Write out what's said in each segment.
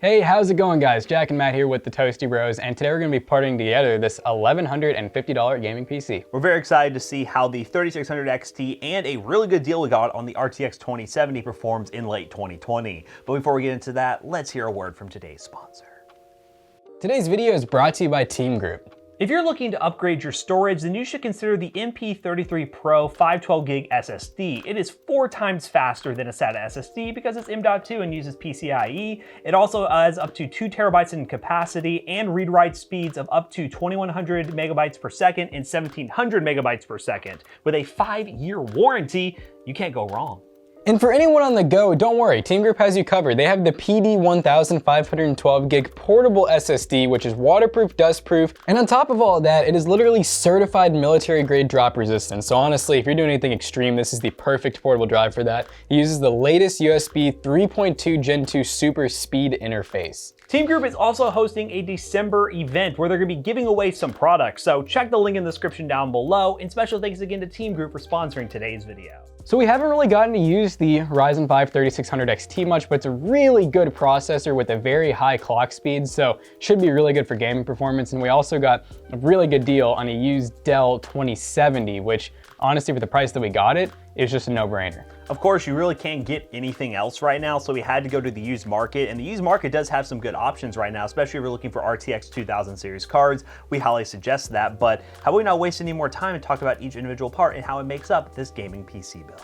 Hey, how's it going guys? Jack and Matt here with the Toasty Bros, and today we're going to be putting together this $1,150 gaming PC. We're very excited to see how the 3600 XT and a really good deal we got on the RTX 2070 performs in late 2020. But before we get into that, let's hear a word from today's sponsor. Today's video is brought to you by Teamgroup. If you're looking to upgrade your storage, then you should consider the MP33 Pro 512GB SSD. It is 4 times faster than a SATA SSD because it's M.2 and uses PCIe. It also has up to 2 terabytes in capacity and read-write speeds of up to 2100 megabytes per second and 1700 megabytes per second. With a 5-year warranty, you can't go wrong. And for anyone on the go, don't worry, Teamgroup has you covered. They have the PD 1512GB portable SSD, which is waterproof, dustproof, and on top of all that, it is literally certified military-grade drop resistance. So honestly, if you're doing anything extreme, this is the perfect portable drive for that. It uses the latest USB 3.2 Gen 2 super speed interface. Teamgroup is also hosting a December event where they're going to be giving away some products, so check the link in the description down below, and special thanks again to Teamgroup for sponsoring today's video. So we haven't really gotten to use the Ryzen 5 3600 XT much, but it's a really good processor with a very high clock speed, so should be really good for gaming performance. And we also got a really good deal on a used Dell 2070, which honestly, for the price that we got it, is just a no-brainer. Of course, you really can't get anything else right now, so we had to go to the used market, and the used market does have some good options right now, especially if you're looking for RTX 2000 series cards. We highly suggest that, but how about we not waste any more time and talk about each individual part and how it makes up this gaming PC build.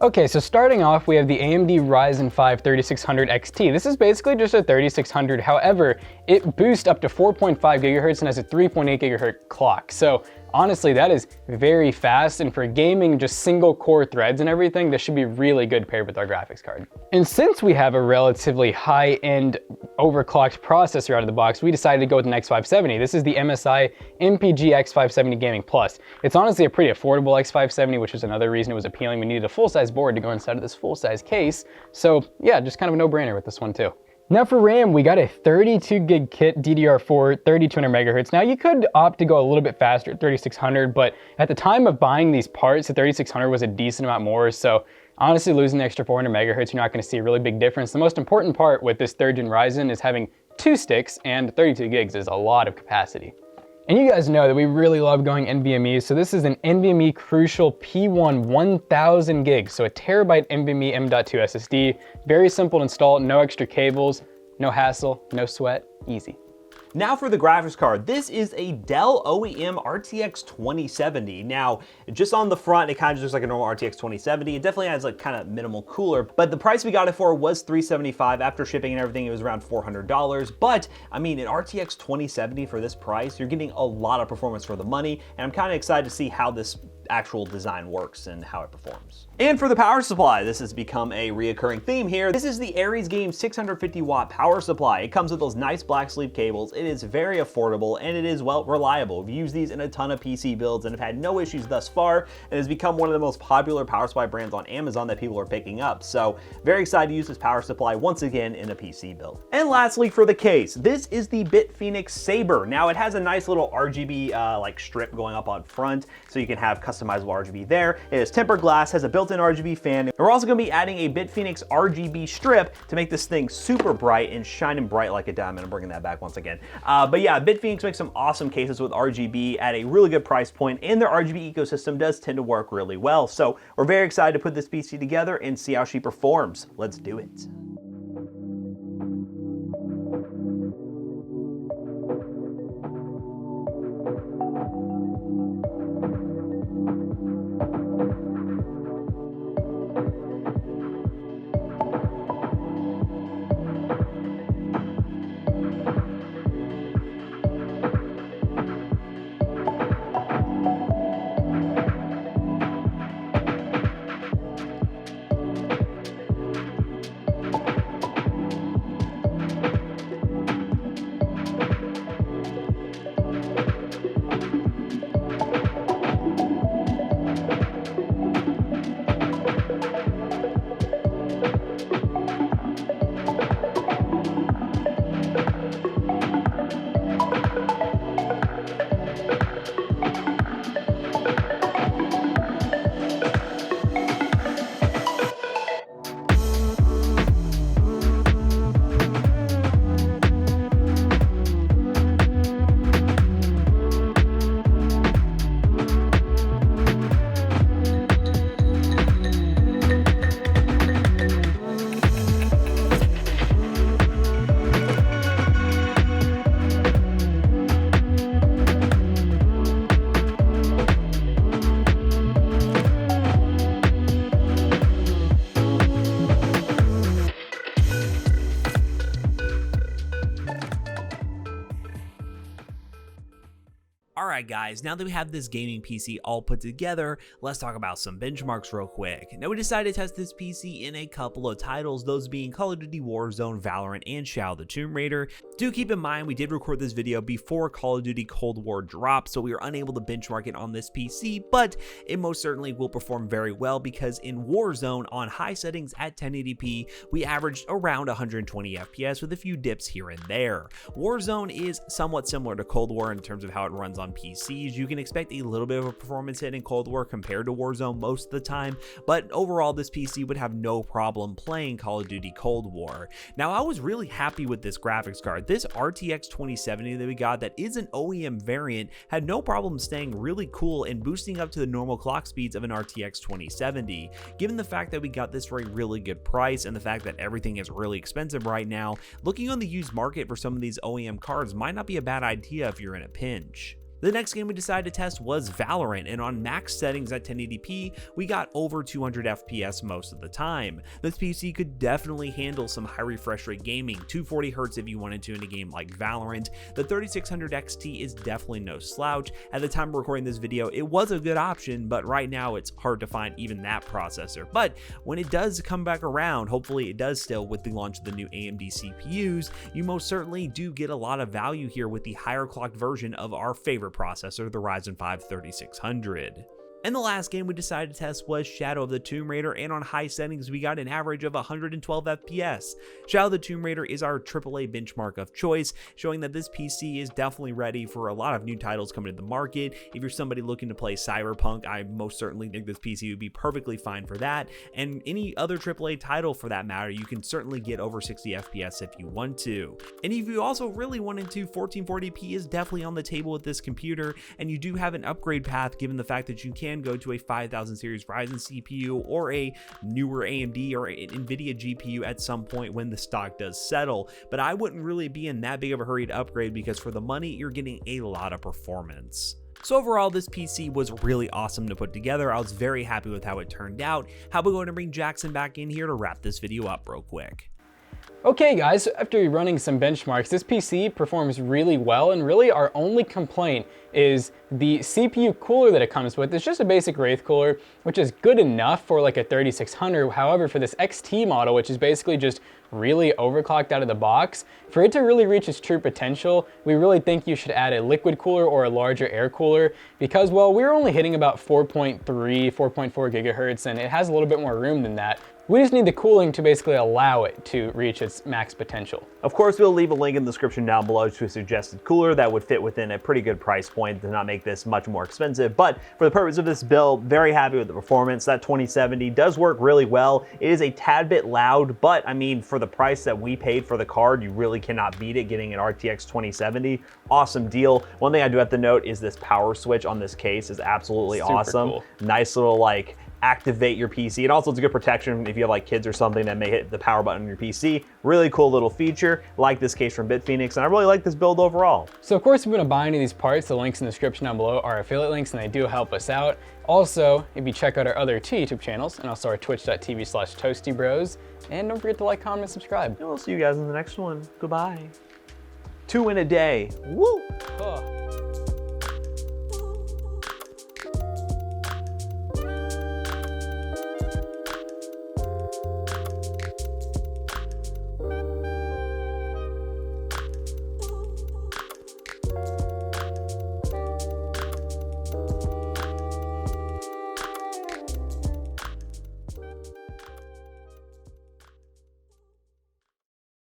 Okay, so starting off, we have the AMD Ryzen 5 3600 XT. This is basically just a 3600, however, it boosts up to 4.5 gigahertz and has a 3.8 gigahertz clock. So honestly, that is very fast, and for gaming, just single core threads and everything, this should be really good paired with our graphics card. And since we have a relatively high-end overclocked processor out of the box, we decided to go with an X570. This is the MSI MPG X570 Gaming Plus. It's honestly a pretty affordable X570, which is another reason it was appealing. We needed a full-size board to go inside of this full-size case. So yeah, just kind of a no-brainer with this one too. Now for RAM, we got a 32 gig kit DDR4, 3200 megahertz. Now you could opt to go a little bit faster at 3600, but at the time of buying these parts, the 3600 was a decent amount more. So honestly, losing the extra 400 megahertz, you're not gonna see a really big difference. The most important part with this 3rd gen Ryzen is having 2 sticks, and 32 gigs is a lot of capacity. And you guys know that we really love going NVMe, so this is an NVMe Crucial P1 1000 gigs, so a terabyte NVMe M.2 SSD. Very simple to install, no extra cables, no hassle, no sweat, easy. Now for the graphics card, this is a Dell OEM RTX 2070. Now, just on the front, it kind of just looks like a normal RTX 2070. It definitely has like kind of minimal cooler, but the price we got it for was $375. After shipping and everything, it was around $400. But I mean, an RTX 2070 for this price, you're getting a lot of performance for the money, and I'm kind of excited to see how this actual design works and how it performs. And for the power supply, this has become a reoccurring theme here. This is the Aries Game 650 watt power supply. It comes with those nice black sleeve cables. It is very affordable and it is well reliable. We've used these in a ton of PC builds and have had no issues thus far, and has become one of the most popular power supply brands on Amazon that people are picking up. So very excited to use this power supply once again in a PC build. And lastly, for the case, this is the BitPhoenix Saber. Now it has a nice little RGB like strip going up on front, so you can have customizable RGB there. It is tempered glass, has a built-in RGB fan. And we're also going to be adding a BitPhoenix RGB strip to make this thing super bright and shining bright like a diamond. I'm bringing that back once again. But yeah, BitPhoenix makes some awesome cases with RGB at a really good price point, and their RGB ecosystem does tend to work really well. So we're very excited to put this PC together and see how she performs. Let's do it. Alright guys, now that we have this gaming PC all put together, let's talk about some benchmarks real quick. Now we decided to test this PC in a couple of titles, those being Call of Duty Warzone, Valorant, and Shadow of the Tomb Raider. Do keep in mind we did record this video before Call of Duty Cold War dropped, so we were unable to benchmark it on this PC, but it most certainly will perform very well because in Warzone on high settings at 1080p, we averaged around 120 FPS with a few dips here and there. Warzone is somewhat similar to Cold War in terms of how it runs on PCs. You can expect a little bit of a performance hit in Cold War compared to Warzone most of the time, but overall this PC would have no problem playing Call of Duty Cold War. Now I was really happy with this graphics card. This RTX 2070 that we got that is an OEM variant had no problem staying really cool and boosting up to the normal clock speeds of an RTX 2070. Given the fact that we got this for a really good price and the fact that everything is really expensive right now, looking on the used market for some of these OEM cards might not be a bad idea if you're in a pinch. The next game we decided to test was Valorant, and on max settings at 1080p, we got over 200 FPS most of the time. This PC could definitely handle some high refresh rate gaming, 240Hz if you wanted to in a game like Valorant. The 3600 XT is definitely no slouch. At the time of recording this video, it was a good option, but right now it's hard to find even that processor. But when it does come back around, hopefully it does still with the launch of the new AMD CPUs, you most certainly do get a lot of value here with the higher clocked version of our favorite processor, the Ryzen 5 3600. And the last game we decided to test was Shadow of the Tomb Raider, and on high settings we got an average of 112 FPS. Shadow of the Tomb Raider is our AAA benchmark of choice, showing that this PC is definitely ready for a lot of new titles coming to the market. If you're somebody looking to play Cyberpunk, I most certainly think this PC would be perfectly fine for that, and any other AAA title for that matter, you can certainly get over 60 FPS if you want to. And if you also really wanted to, 1440p is definitely on the table with this computer, and you do have an upgrade path given the fact that you can go to a 5000 series Ryzen CPU or a newer AMD or NVIDIA GPU at some point when the stock does settle, but I wouldn't really be in that big of a hurry to upgrade because for the money you're getting a lot of performance. So overall, this PC was really awesome to put together. I was very happy with how it turned out. How about going to bring Jackson back in here to wrap this video up real quick? Okay guys, so after running some benchmarks, this PC performs really well, and really our only complaint is the CPU cooler that it comes with. It's just a basic Wraith cooler, which is good enough for like a 3600. However, for this XT model, which is basically just really overclocked out of the box, for it to really reach its true potential, we really think you should add a liquid cooler or a larger air cooler because, well, we're only hitting about 4.3, 4.4 gigahertz, and it has a little bit more room than that. We just need the cooling to basically allow it to reach its max potential. Of course, we'll leave a link in the description down below to a suggested cooler that would fit within a pretty good price point to not make this much more expensive. But for the purpose of this build, very happy with the performance. That 2070 does work really well. It is a tad bit loud, but I mean, for the price that we paid for the card, you really cannot beat it getting an RTX 2070. Awesome deal. One thing I do have to note is this power switch on this case is absolutely Super awesome. cool. Nice little like activate your PC, and also it's a good protection if you have like kids or something that may hit the power button on your PC. Really cool little feature. Like this case from BitPhoenix, and I really like this build overall. So of course, if you want to buy any of these parts, the links in the description down below are affiliate links, and they do help us out. Also, if you check out our other two YouTube channels, and also our twitch.tv/toastybros, and don't forget to like, comment, and subscribe. And we'll see you guys in the next one. Goodbye. 2 in a day. Woo! Oh.